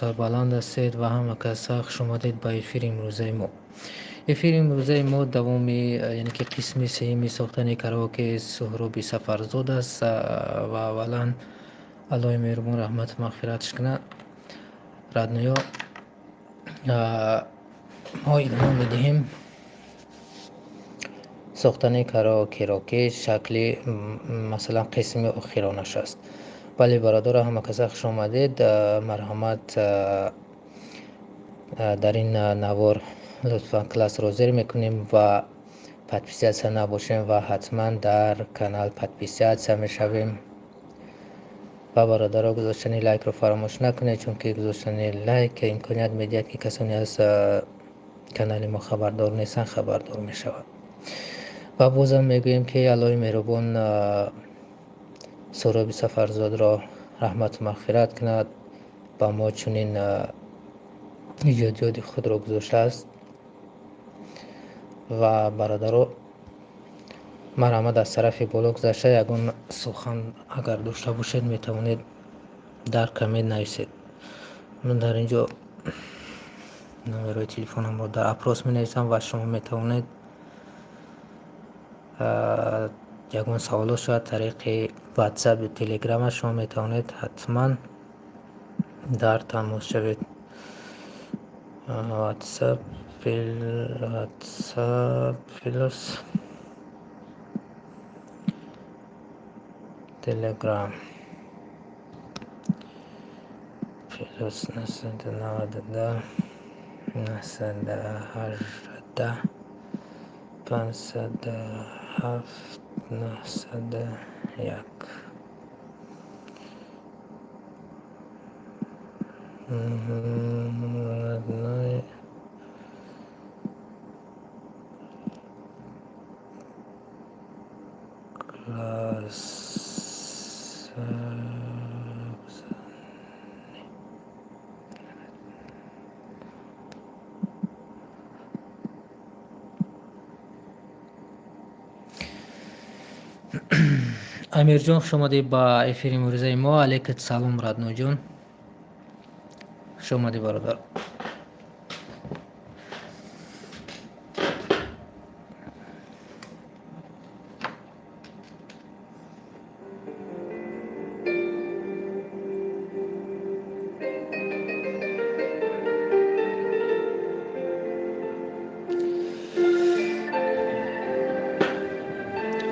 سربلند هستید و همه کسا خوش اومدید به افیر امروزه ما. افیر امروزه ما دومی یعنی که قسمی سهمی ساختن کراوکه سخروبی سفرزود است و اولا الله مهربون رحمت مغفرتش کنه. ردنیا ما ادامه میدهیم ساختن کراوکه را که شکلی مثلا قسمی اخیرانش است. ولی برادر همه کسا خوش آمدید. مرحمت در این نوار لطفا کلاس رو زیر میکنیم و پادپیسیت نباشیم و حتما در کانال پادپیسیت میشویم و برادر گذاشتن لایک رو فراموش نکنید، چون که گذاشتن لایک امکانیت میده که کسانی از کانال ما خبردار نیستن خبردار میشود. و بازم میگوییم که الله مهربان سخروبی سفرزود را رحمت و مغفرت کند. با ما چنین ایجادیات خود را گذاشته است و برادر مرحمت از طرف بالا گذاشته. یگان سخن اگر داشته باشید میتوانید در کامنت نویسید. من در اینجا نمره تلفنم را در اپراس می نویسم و شما میتوانید یگان سوالات شاید طریق واتساپ یا تلگرام شما میتوانید حتما در تماس شوید. واتساپ پلس تلگرام پلس 999 918 507 901 امیر جان خوش آمدی با افیر امروزه ما. علیکت سلام ردنو جان، خوش آمدی برادر.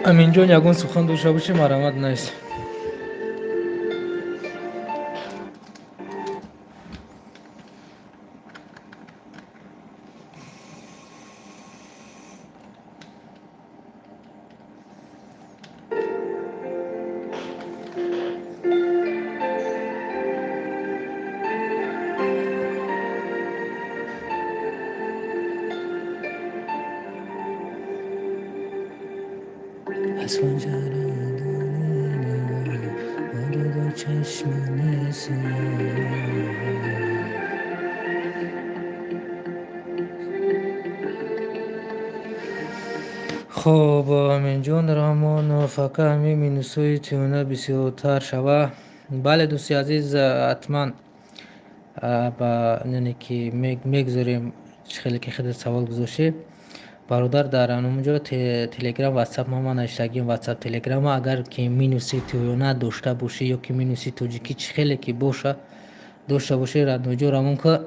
امین جان یگان سخن داشته باشی مرحمت نیست. از پنجره دو چشم خب امین جان رحمان فقط همین مینوسی تیونه بسیارتر شوه. بله دوستی عزیز، حتما با یعنی که میگذاریم خیلی که خیلی سوال گذاشته برادر در اونجا تلگرام واتساپ ما نشتگیم. واتساپ تلگرام اگر که مینوسی تیونه داشته باشی یا که مینوسی توجیکی خیلی که باشه داشته باشی ردنوجو رامون که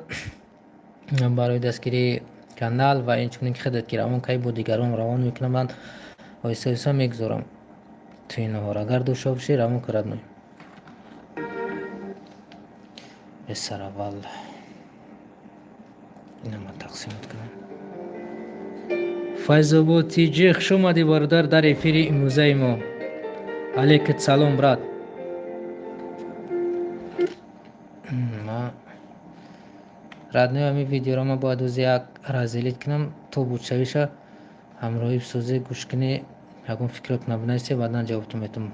برای دستگیری کانال و اینچنین خدمت گیرم که با دیگران روان میکنم. من آیسته آیسته میگذارم تو این ها اگر داشته باشی روان کرد نوی بسر اول اینو من تقسیم کنم. فیض تیجی خوش اومدی برادر در افیر امروزه ما. علیکت سلام برات. ما ردنوی همی ویدیو را ما باید از یک رازیلیت کنم تو بود شویشه همراهی بسوزه گوش کنی یکون فکرات نبنایسته بعدا جواب تو میتونم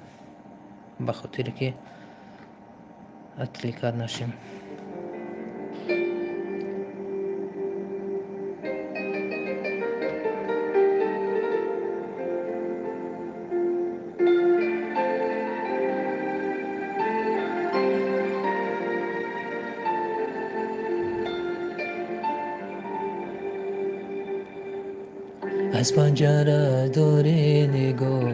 بخاطر که اتلیکات نشیم. از پنجره داری نگاه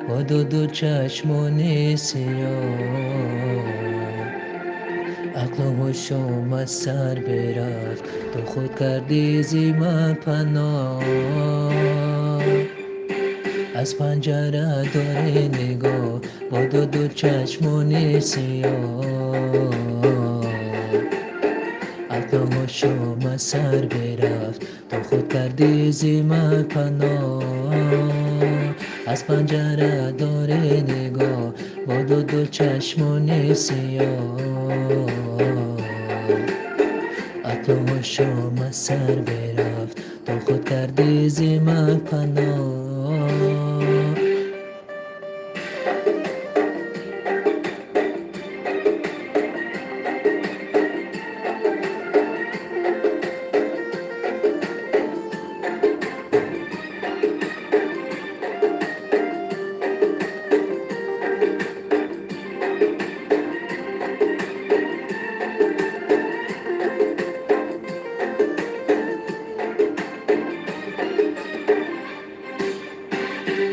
با دو چشمانی سیاه. عقل و هوشم از سر برفت، تو خود کردی زی من پناه. از پنجره داری نگاه با دو چشمانی سیاه. عقل و هوشم از سر برفت، تو خود کردی زی من پناه. از پنجره داری نگاه با دو چشمانی سیاه. عقل و هوشم از سر برفت، تو خود کردی زی من پناه.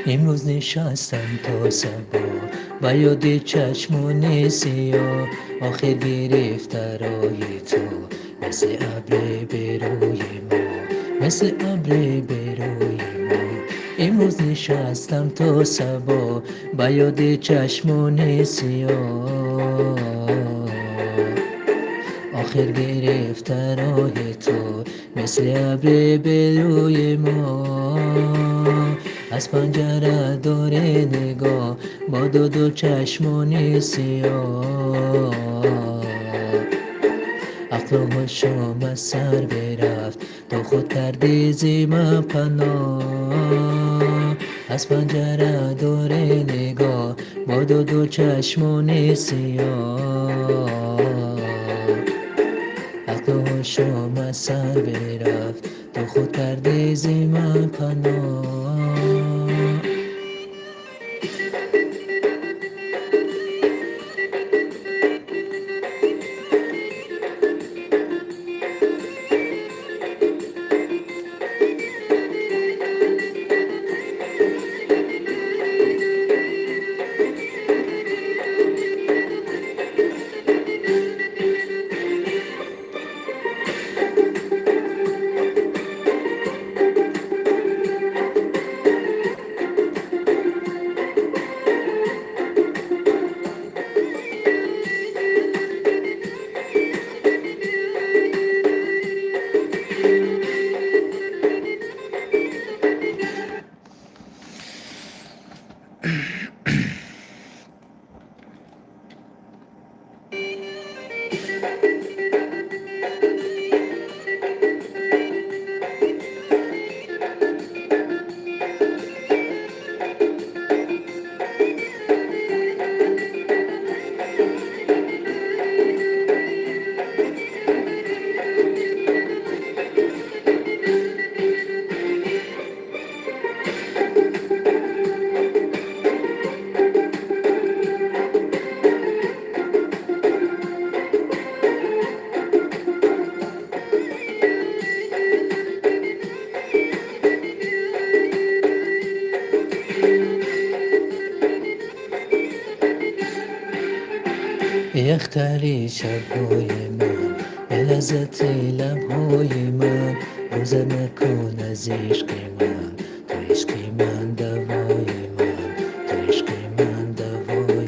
امروز نشستم تا صبح با یاد چشمون سیاه. آخر گرفته راهی تو مثل ابر بروی ما، مثل ابر بروی ما. امروز نشستم تا صبح با یاد چشمون سیاه. آخر گرفته راه تو مثل ابر بروی ما. از پنجره داره نگاه با دو چشمانی سیاه. عقل و هوشم از سر برفت، تو خود کردی زی من پناه. از پنجره داره نگاه با دو چشمانی سیاه. عقل و هوشم از سر برفت، تو خود کردی زی من پناه. یختری شب‌های من به لذت لب‌های من، روزه نکن از عشق من، تو عشق من دوای من، تو عشق من دوای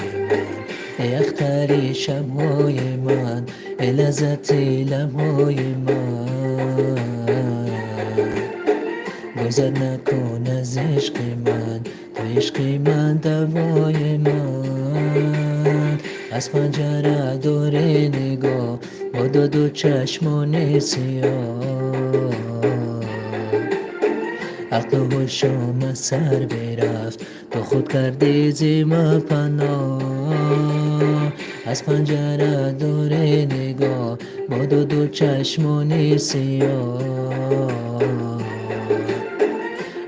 من. یختری شب‌های من به لذت لب‌های من، گذر نکن از عشق من، تو عشق من دوای من. از پنجره داره نگاه با دو چشمان سیاه. عقل و هوشم از سر برفت، تو خود کردی زی من پناه. از پنجره داره نگاه با دو چشمان سیاه.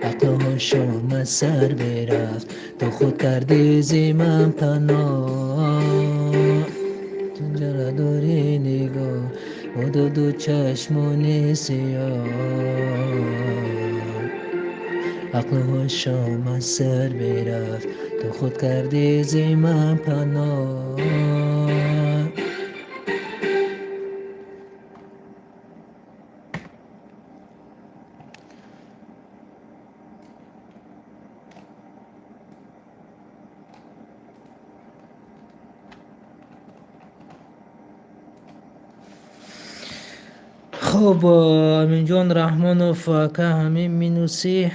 عقل و هوشم از سر برفت، تو خود کردی زی من پناه. پنجره داری نگاه با دو چشمان سیاه. عقل و شام از سر برفت، تو خود کردی زی من پناه. خب امین جان رحمانوف که همین مینوسی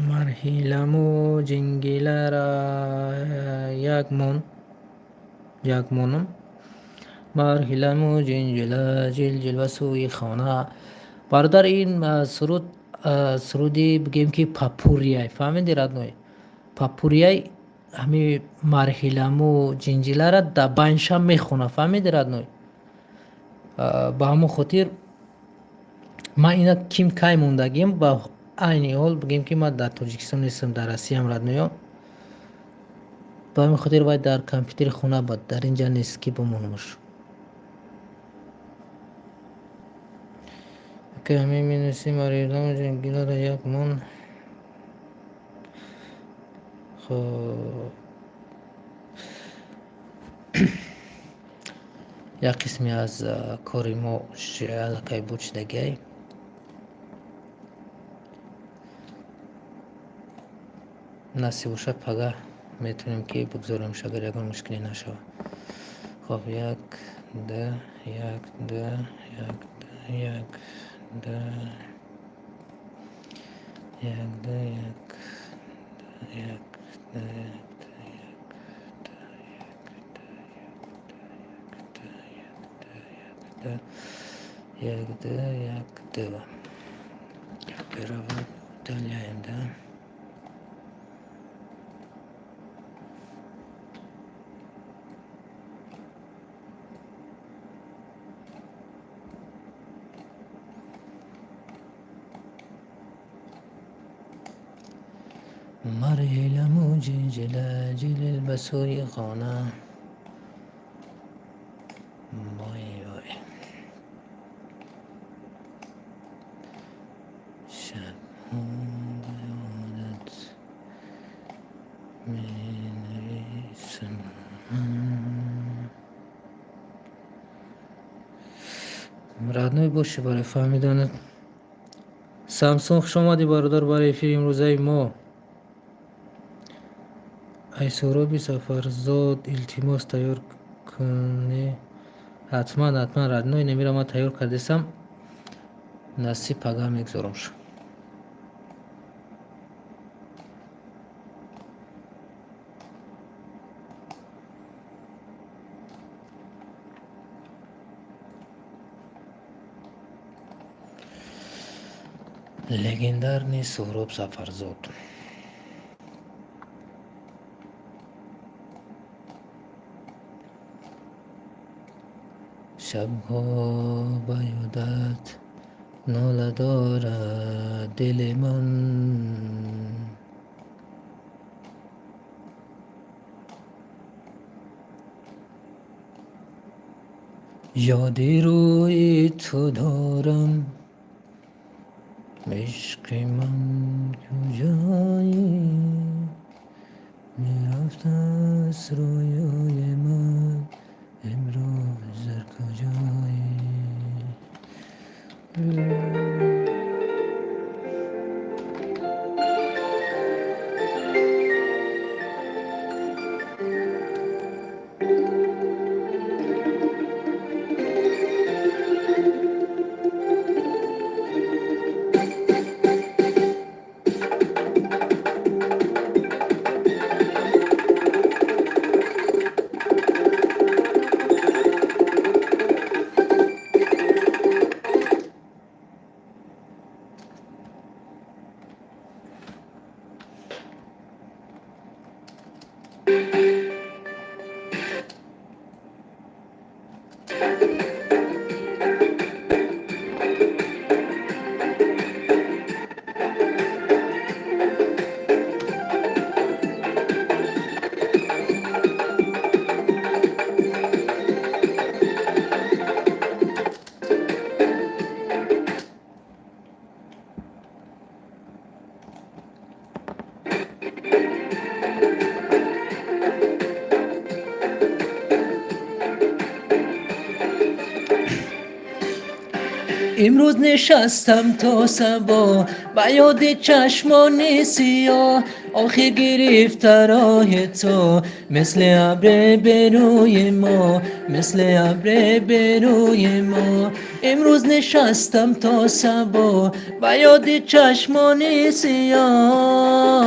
مرحیلمو جنگیله را یک مونم مرحیلمو جنگیله جلجل و سوی خانه. برادر این سرودی بگیم که پاپوریای فهمیدی ردنوی پاپوریای همین مرحیلمو جنگیله را در بینشم میخونه فهمیدی ردنوی. با همون خاطر ما اینا کیم کای موندگیم با عین حال بگیم که ما در تاجیکستان نیستم، در روسیه هم رد میام. با همین خاطر باید در کامپیوتر خونه بود، در اینجا نیست که بمونمش. که همین مینوسی مریضم جنگیلا را یک من. خب یک قسمی از کاری ما علکای بوچ دگی نصیب باشه پگه میتونیم که بگذاریم اگر یکان مشکلی نشود. خب یک ده یک ده یک ده یک ده یک ده یک ده یک ده یک ده برود دلیایم ده. مرحلمو جلجل جلل بسوی خانه. وای وای شب یادت می‌نویسم. ردنوی باشه برای فهمیدن. سامسونگ شما دی برادر برای فیلم امروزه ما ای سخروبی سفرزاد التماس تیار کنی. حتما ردنوی نمیرم ما تیار کردیسم نصیب پگه میگذارم شو. لگندرنی سخروب سفرزاد. شبها با یادت ناله دارد دل من. یاد روی تو دارم عشق من کجایی میرفت از رویای من امروز در کجایی. امروز نشستم تا صبا با یاد چشمان سیاه، آخه گرفت راه تو مثل ابر بروی ما، مثل ابر بروی ما. امروز نشستم تا صبا با یاد چشمان سیاه،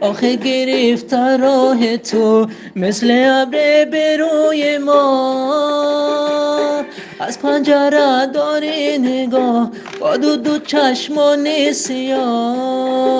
آخه گرفت راه تو مثل ابر بروی ما. از پنجره داری نگاه با دو چشمان سیاه.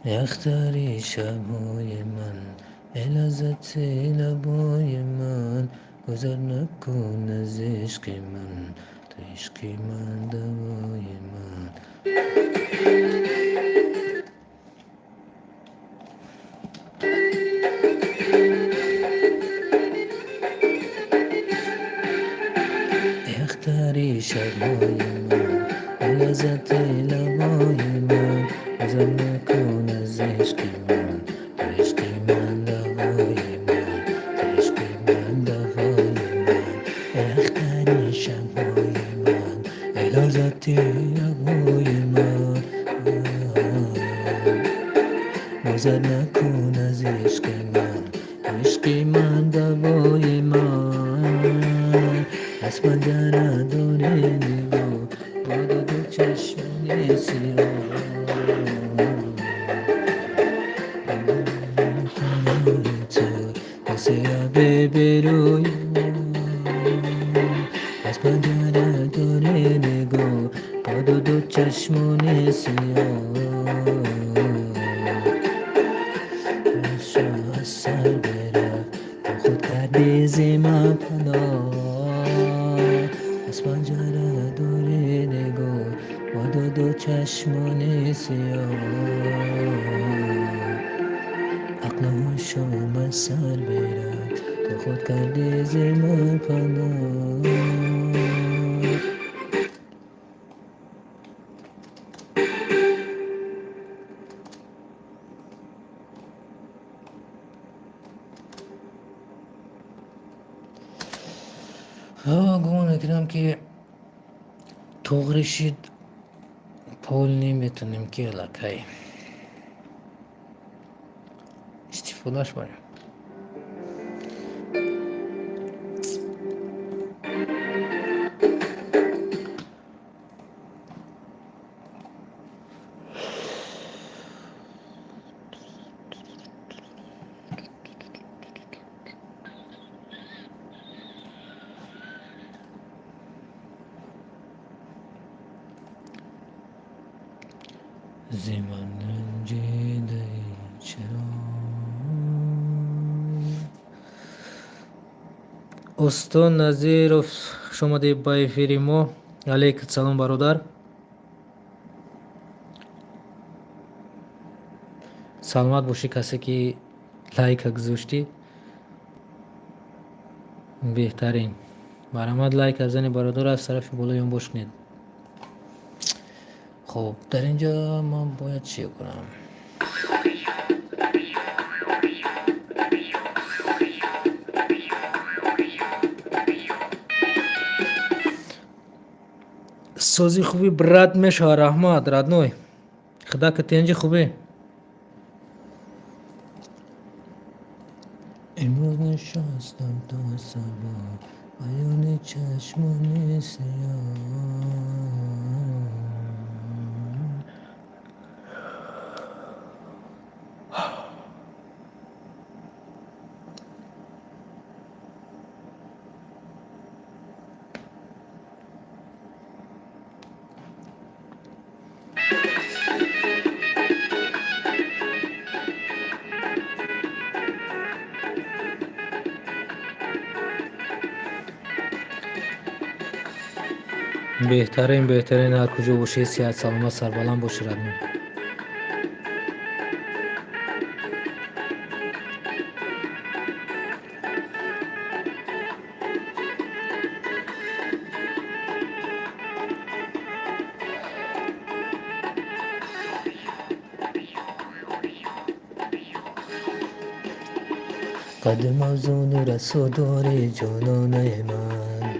یختاری شبای من لذت لبای من، گذر نکن از عشق من، تا عشق من دوای من. یختاری شبای من لذت لبای من، گذر نکن از عشق من، تا عشق من دوای من، تا عشق من دوای من. یختاری شبای من لذت لبای من، گذر نکن از عشق من، عشق من دوای من. از پنجره داره نگاه با دو چشم سیاه، تو مثل ابر بروی من. از پنجره داره نگاه با دو چشمان سیاه، از سر برفت با خود کردی زمان پناه. از پنجره دوری نگاه با دو چشمان سیاه، عقل و هوشم از سر برفت تا خود کردی زمان پناه. گمان میکنم که توغرشید پول نمیتونیم که لکه استفادهش بریم. زمان رنجیده چرا استان نظیرов شما با افیری ما. علیکم سلام برادر، سلامت باشی. کسی که لایک گذاشتی بهترین برامد لایک از زنی برادر از طرف بالای اون بشنید. خب در اینجا من باید چی کنم؟ سازی خوبی برد میشه رحمت ردنوی خدا که تینجی خوبی. امروز نشستم تا صبح بیان چشمان سیاه، بهترین هر کجا باشی صحت سلامت سربلند باشی ردمون. قدم ازون رسو داری جانانه من،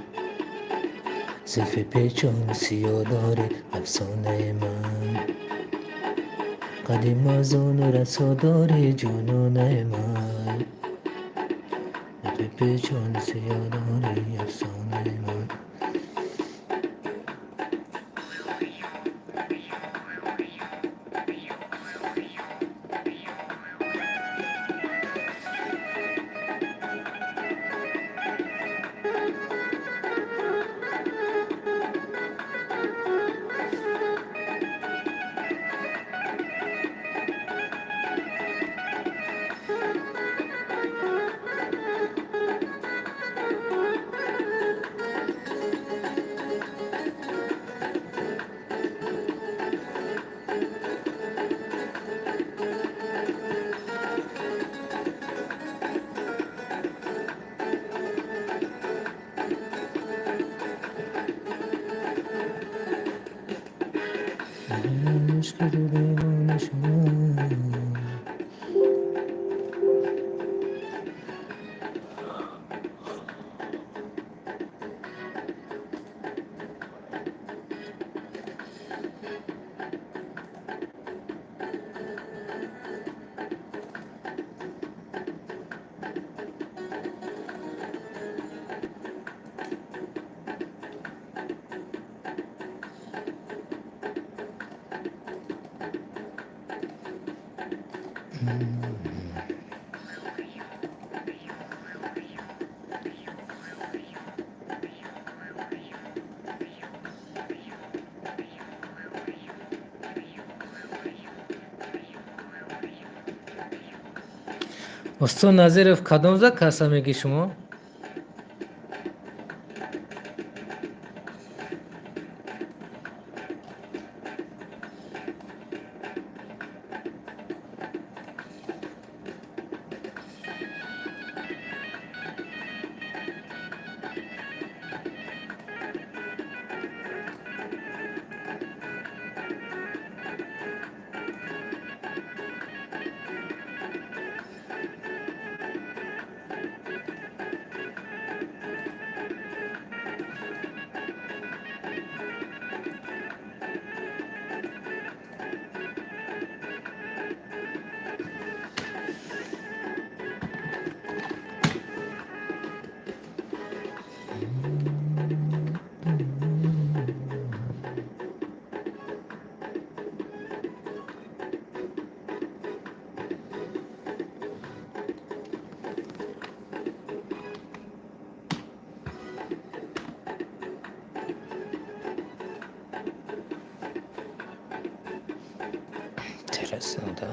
زلف پیچان سیاه داری افسانه من. قدم ازون رسو داری جانانه من، زلف پیچان سیاه داری افسانه من. استاد نظیرов کدام زد کاسا میگی شما؟ Interessante.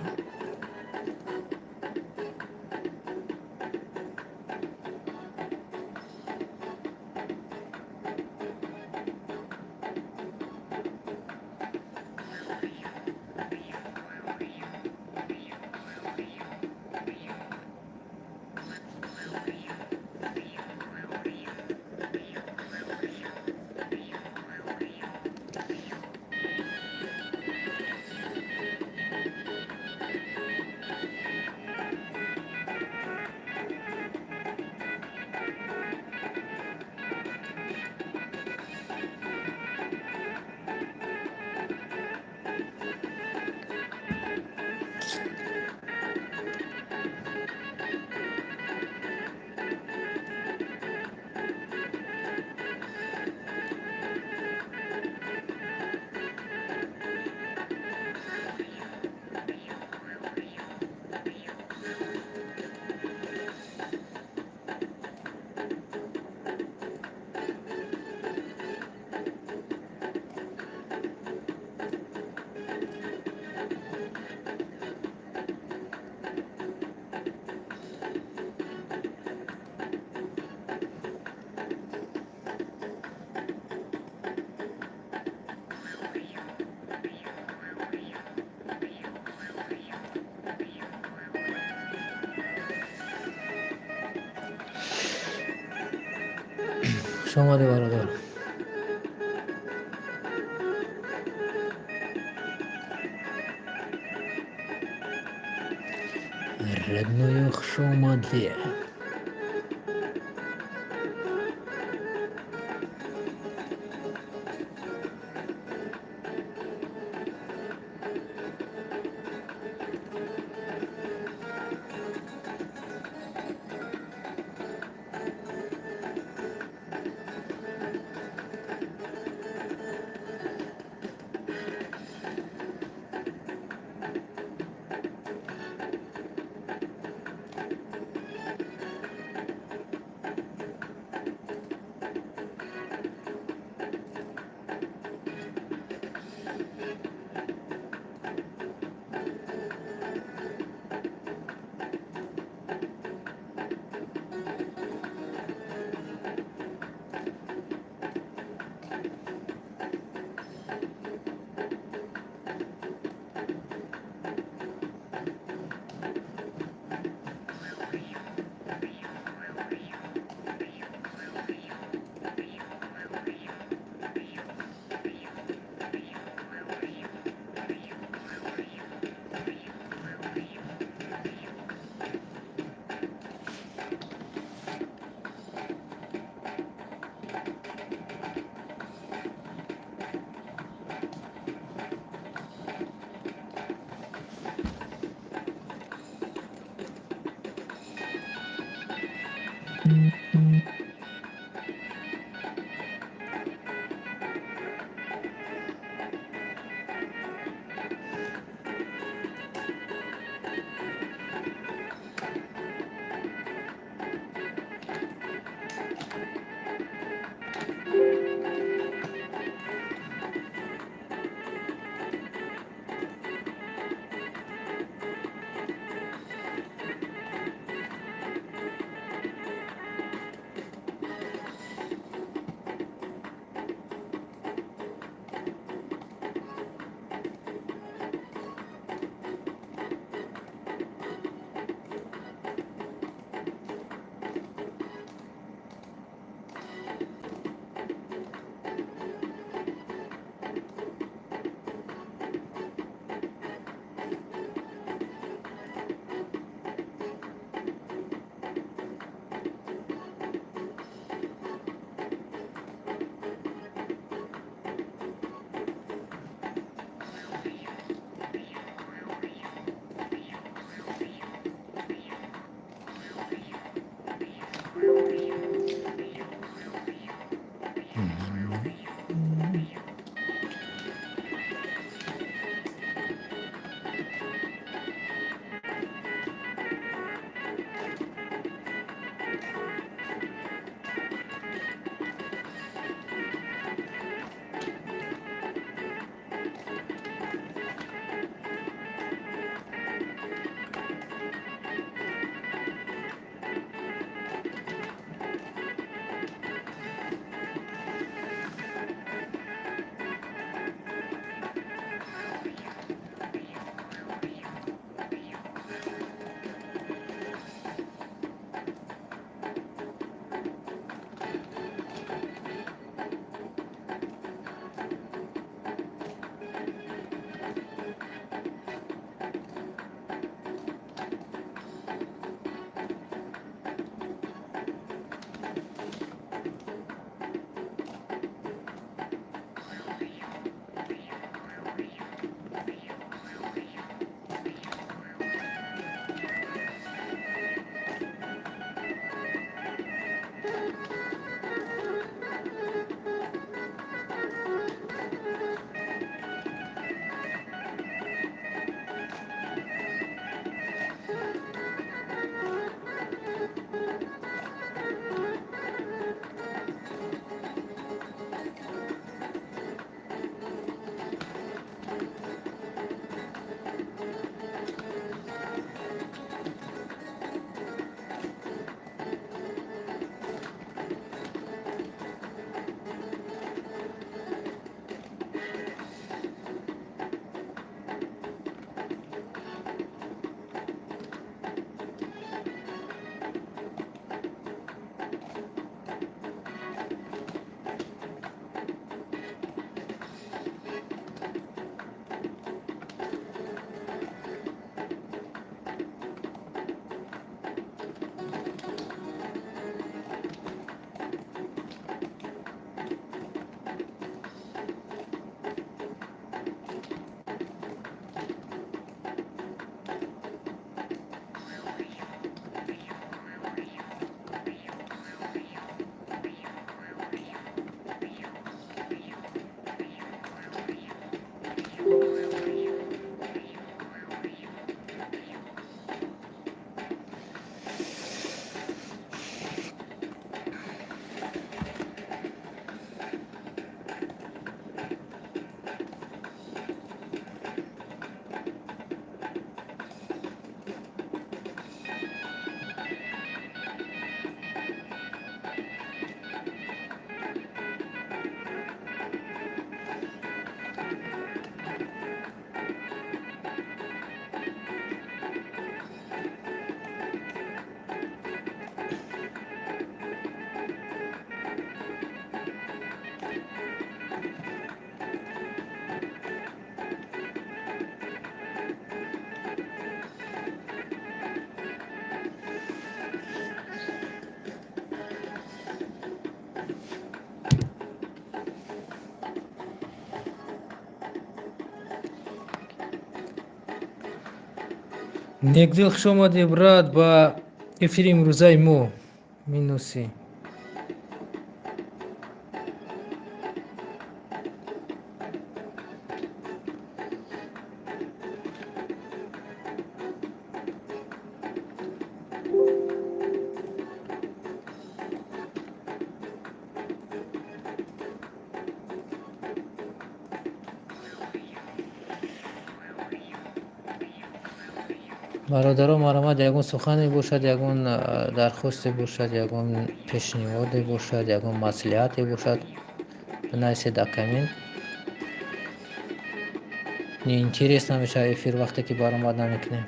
خوش آمده برادر. ردنوی خوش آمده. نگدل خوش آمدی برات با افیر امروزای مو مینوسی. برادران مرامد یکون سخنی باشد، یکون درخواستی باشد، یکون پیشنهادی باشد، یکون مصلحتی باشد بنویسید در کامنت. اینترس نمیشه افیر وقتی که برآمد نمیکنیم.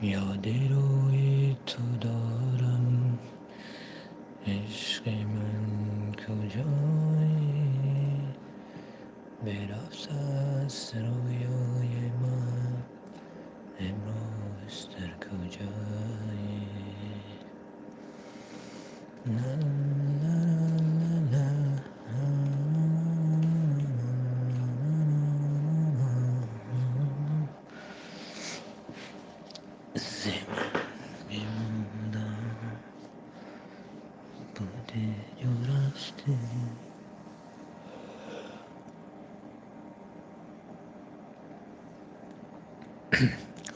یاد روی تو دارم، عشق من کجایی؟ برفت از رویای من، امروز در کجایی؟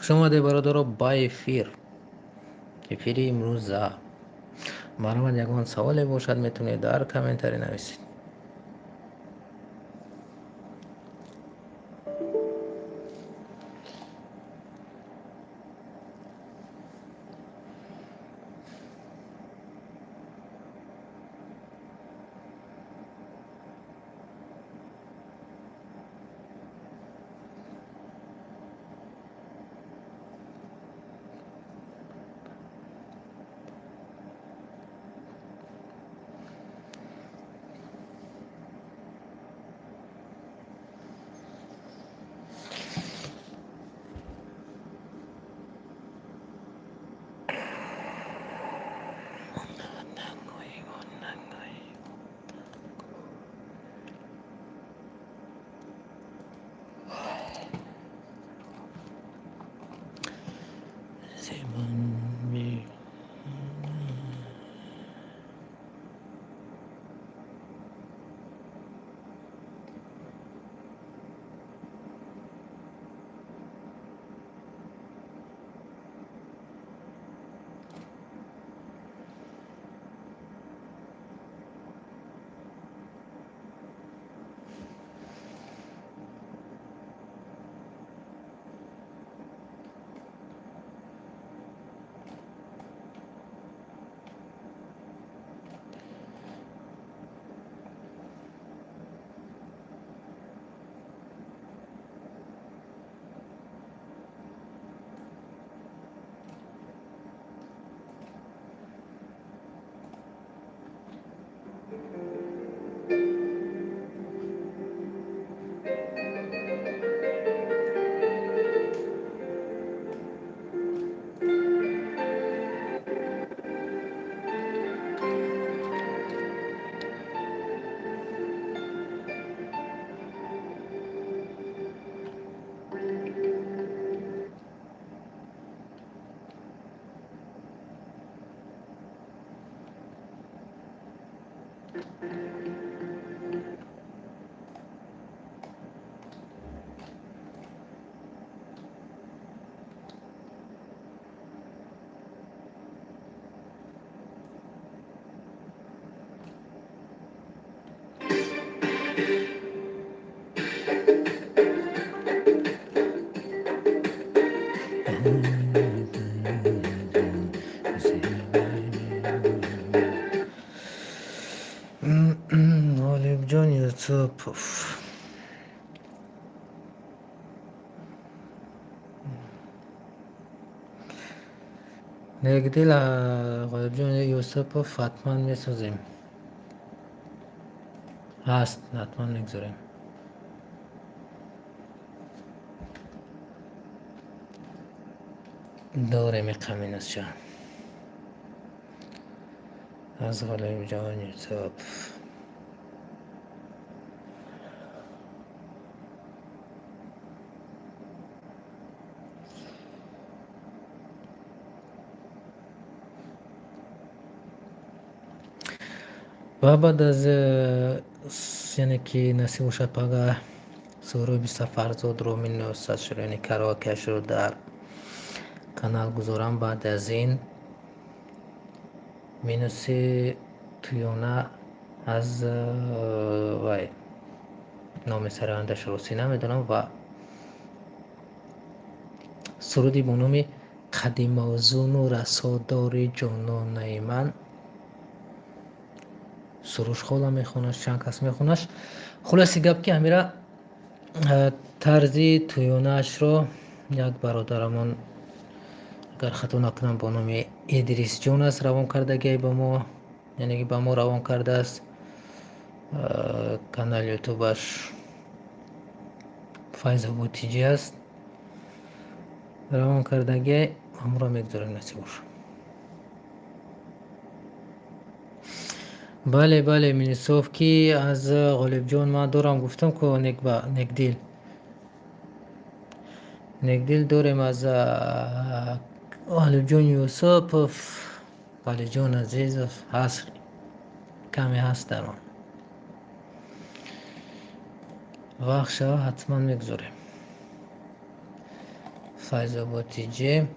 شما ده برادر با افیر امروز برام یکان سوال باشد میتونید در کامنتاری نویسید. Olib John YouTube. نگدیل غالب جان یوسف حتما میسازیم. هست حتما نگذاریم. دوره میقمین از شان از غالب جان یوسف. و بعد از یعنی که نصیب شد پگاه سخروبی سفرزود رو مینویسد یعنی کراوکش رو در کانال گذارم. بعد از این مینوسی تویونه از وای نام سرایندش رو نمیدونم و سرودی به نام قدیم موزون و رساداری جانانه من سروش خولا میخونش چند کس میخونش. خلاصی گپ که همیره طرزی تویونش رو یک برادرمون اگر خطا نکنم با نام ادریس جون است روان کردگی به ما، یعنی که به ما روان کرده است. کانال یوتیوبش فایز بوتیجی است روان کردگی همراه میگذاریم نصیبش. بله مینیسوفکی از غالب جان ما دارم گفتم که نگدیل داریم از غالب جان یوسف. غالب جان عزیز هست، کمی هست در آن وقت شما حتما میگذاریم. فیض جه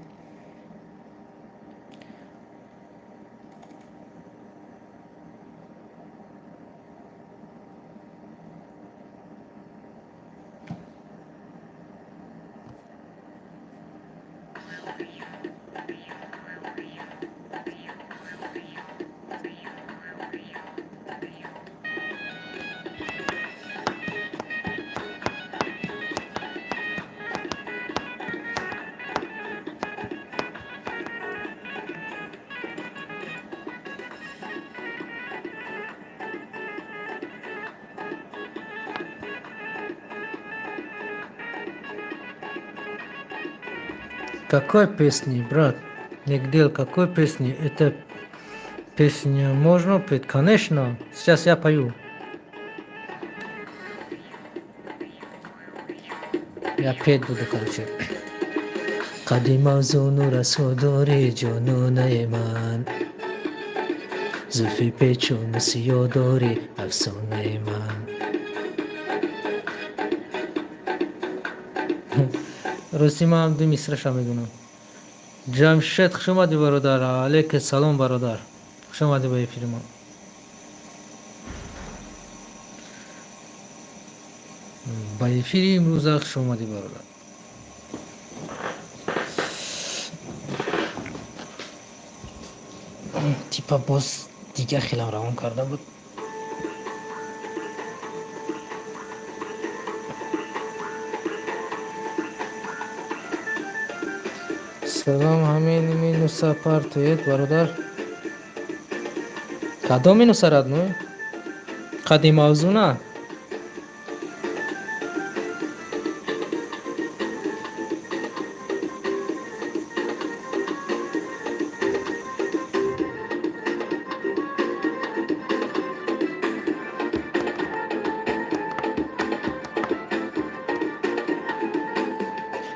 Какой песни, брат? Нигде какой песни? Это песня можно петь? Конечно. Сейчас я пою. Я петь буду, короче. قدیم زونو رسوداری جنون من زلفی پیچون سیاه داری افسانه من. راستی من هم دو مصرش هم میدونم. جمشید خوش اومدی برادر. علیک سلام برادر، خوش اومدی به فیلم. به فیلم امروز خوش اومدی برادر. تیپا باز دیگه خیلی روان کرده بود. سلام همین مینوسا پارتویت برادر. کدام مینوسا رد نوی؟ قدیم آوزونه؟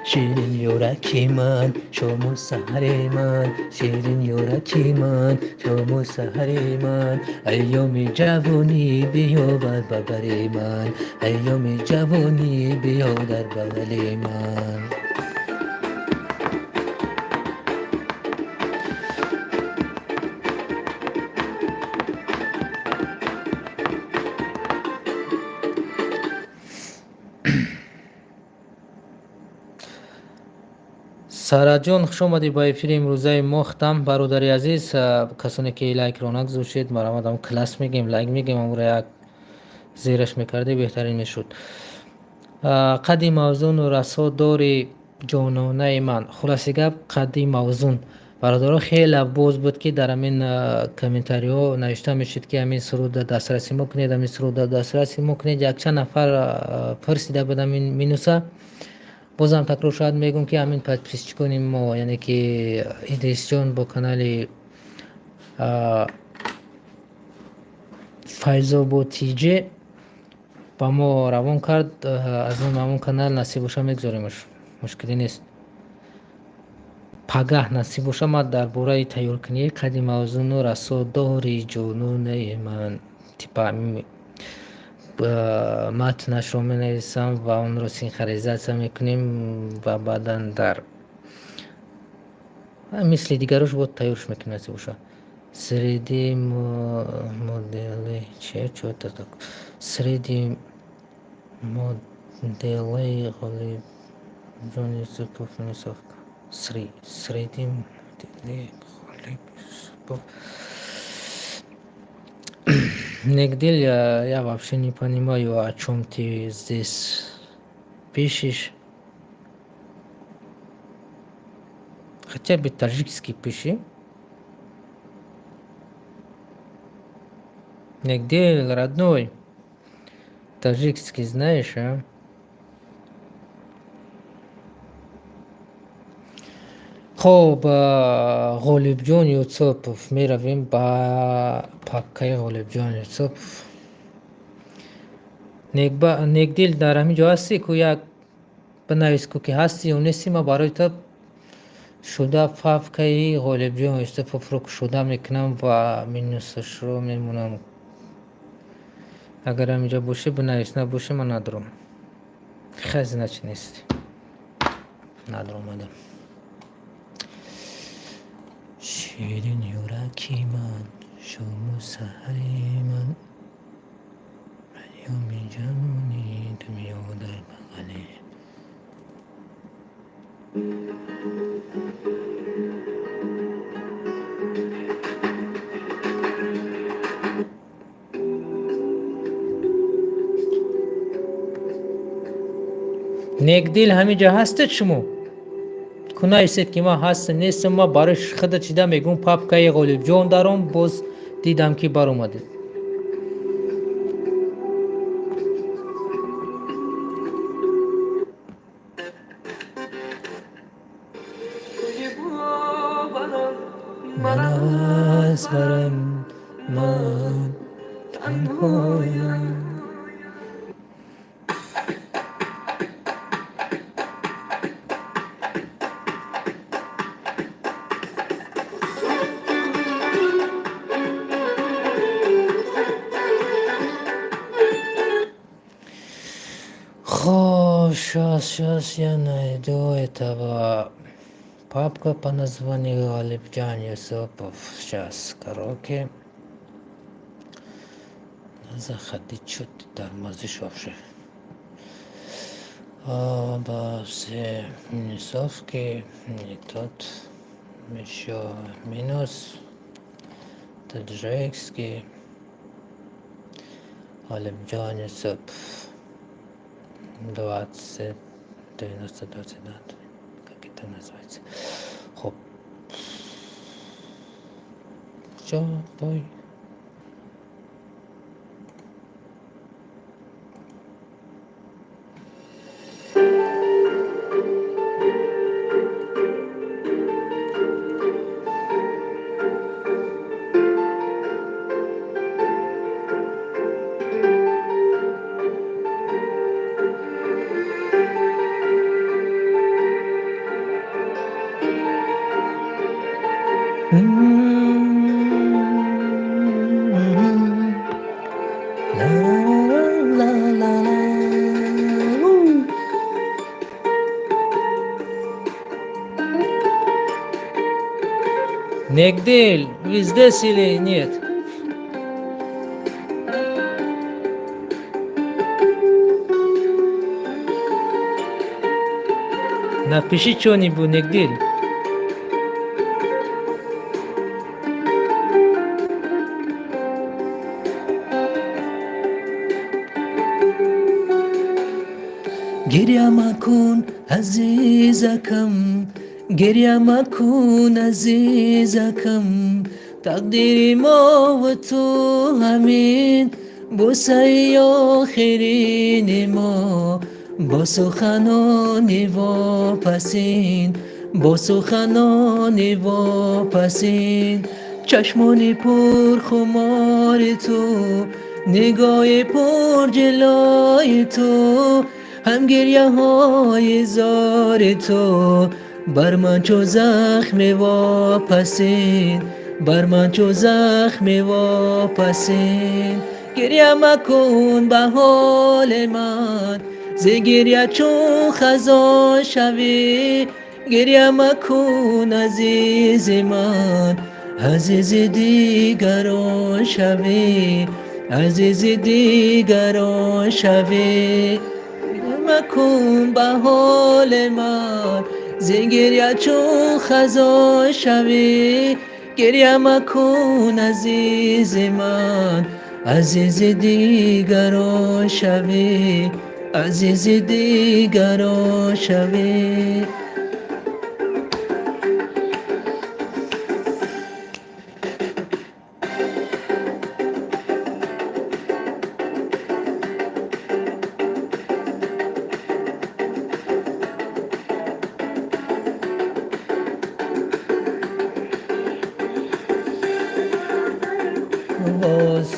شیرین یورکی من شما سحر من، شیرین یورکی من شما سحر من. ایام جوانی بیا بر بغل من، ایام جوانی بیا در بغل من. سارا جان خوش آمدی به فیلم روزای مختم. برادری عزیز، کسانی که لایک رونق گذاشتید ما آمدم کلاس میگیم لایک میگیم امور یک زیرش میکردی بهترین میشد. قدی موزون و رسا داری جانانه من. خلاصی گپ قدی موزون برادرها خیلی بوز بود که در همین کامنتاری ها نوشته میشید که همین سرود دسترسی مکنید، همین سرود دسترسی مکنید. یک چند نفر پرسیده بودم این مینوسا. بازم تکرار شاید میگم که همین پیش کنیم ما، یعنی که ادریس جان با کانال فیض با ما روان کرد. از اون کانال نصیب باشه میگذاریمش، مشکلی نیست. پگاه نصیب باشه ما در باره تیار کنی قدیم موزون و رسا داری جنون من تیپا متنش رو می نویسم و اون رو سینخرونیزاسیون میکنیم و بعدا در مثل دیگرش بود تیارش میکنیم نصیب باشه. سریدی مدلی چه تا سریدی مدلی غالب جان یوسف فنیسوف سریدی مدلی غالب Нигде я вообще не понимаю, о чем ты здесь пишешь. Хотя бы таджикский пиши. Нигде, родной, таджикский знаешь, а? خب غالب جان یوسف می رویم با پاکه غالب جان یوسف. نیک دل در همین جا هستی که یک بنویس که هستی یا نیستی. ما برای تو شده پاکه غالب جان یوسف رو شده میکنم و مینوسش رو میمونم. اگر همینجا باشه بنویس، نباشه من ندارم. خزینه چی نیستی ندارم آدم. شیرین یورکی من شما سحری من یومی جانونی تو میاد در بغلی. نیک دل همینجا هستید شما کنه ایستید که ما هست نیستم. ما برایش خدا چیده میگم پاپکای غالب جان دارم. باز دیدم که بر اومده. من از برم من تنهایم. Сейчас я найду этого папка по названию Галипджан Юсупов. Сейчас караоке. Заходи, что ты тормозишь вообще? Оба все минусовки, не тот. Еще минус. Таджикский. Галипджан Юсупов. 20, 90, 22, как это называется. Хоп. Что, бой? Негдель, вы здесь или нет? Напиши что-нибудь, Негдель. گریه مکن عزیزکم، گریه مکن عزیزکم. تقدیر ما و تو همین بوسه آخرین ما. با سخنان واپسین، با سخنان واپسین. چشمان پر خمار تو، نگاه پر جلای تو. هم گریه های زار تو بر من چو زخم واپسین، بر من چو زخم واپسین. گریه مکن به حال من، ز گریه چون خزان شوی. گریه مکن عزیز من، عزیز دیگران شوی، عزیز دیگران شوی. مکن به حال من، ز گریه چون خزان شوی. گریه مکن عزیز من، عزیز دیگران شوی، عزیز دیگران شوی. باز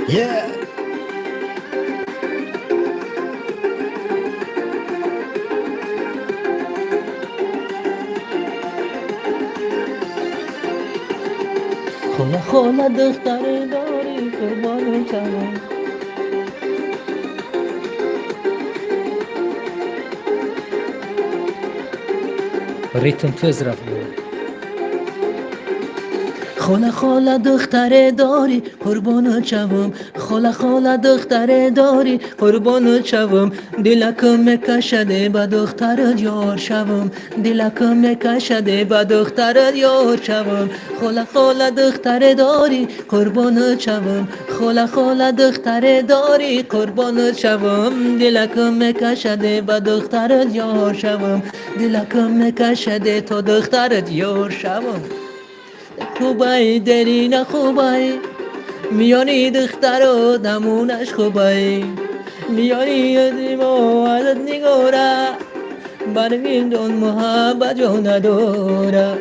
Yeah. خوله خوله دختر داری قربان چمن ریتم تیز رفت خوله خوله دختر داری قربان چوم خوله خوله دختر داری قربان چوم دلکم میکشده با دخترت یار شوم دلکم میکشده با دخترت یار شوم خوله خوله دختر داری قربان چوم خوله خوله دختر داری قربان چوم دلکم میکشده با دخترت یار شوم دلکم میکشده تا دخترت یار شوم خوبای درین خوبای میانی دختر و دمونش خوبای میانی ازیمو ازت نگوره برمین دون محبت جو نداره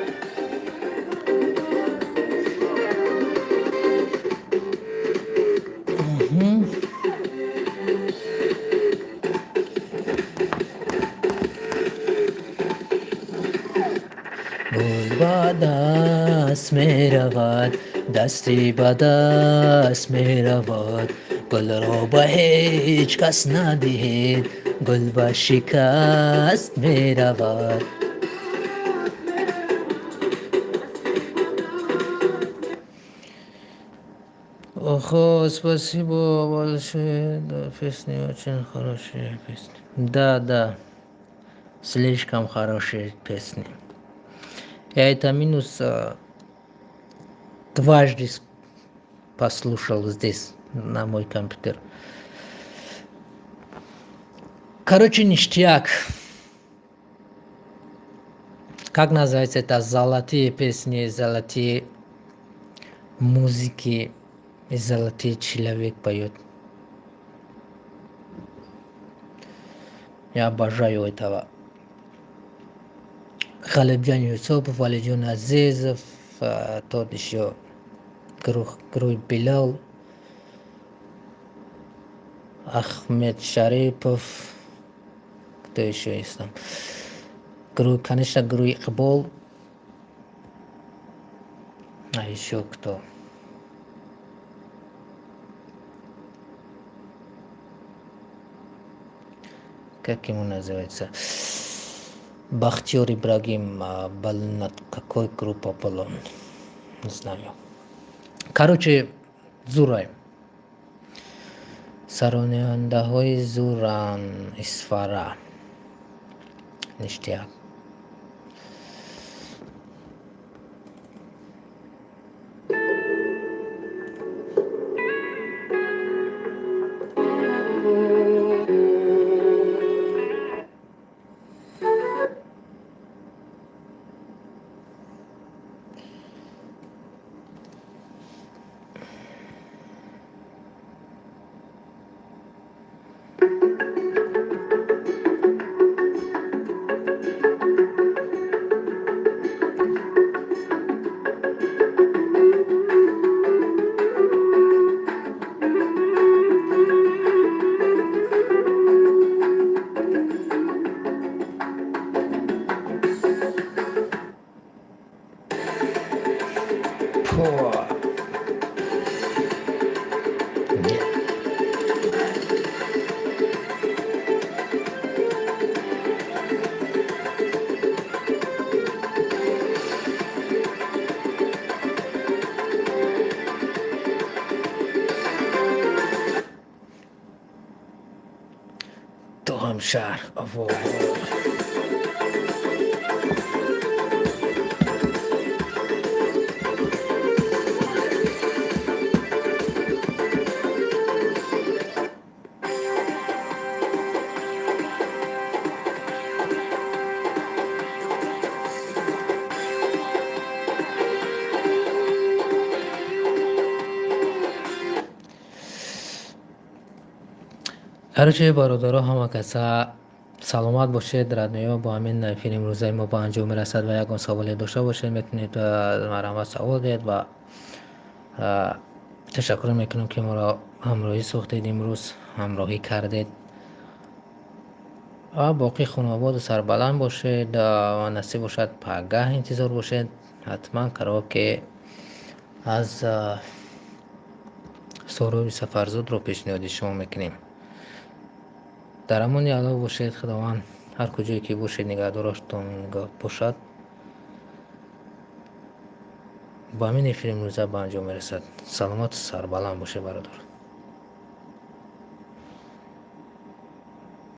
گل با دست می رود دستی با دست می رود گل را به هیچ کس ندهید گل به شکست می رود Охо, спасибо большое, да, песня очень хорошая песня. Да, слишком хорошая песня. Я это минус дважды послушал здесь, на мой компьютер. Короче, ништяк. Как называется это? Золотые песни, золотые музыки, и золотый человек поет. Я обожаю этого. Халибджан Юсупов, Валиджан Азизов, тот еще Груй Билал, Ахмед Шарипов, кто еще есть там? Конечно, Груй Икбол, а еще кто? Как ему называется? Бахтиор Ибрагим был над какой группой был он? Не знаю. Короче, Зурай. Сароняндаҳои Зуран Исфара. Ништяк. تو هم شهر هرچه برادرها همه کسا سلامت باشید. در دنیا با همین فیلم روزای ما با انجام میرسد و یکان سوالی داشته باشید میتونید مرا سوال دید و تشکر میکنم که ما را همراهی ساختید، امروز همراهی کردید و باقی خانواده و سربلند باشید و نصیب باشد پگاه انتظار باشید. حتما کراوکه از سخروبی سفرزود رو پیشنهادی شما میکنیم. در امان الله باشید. خداوند هر کجایی که باشید نگهدارتون باشد. با همین فیلم روزه به انجام میرسد. سلامت و سربلند باشه برادر.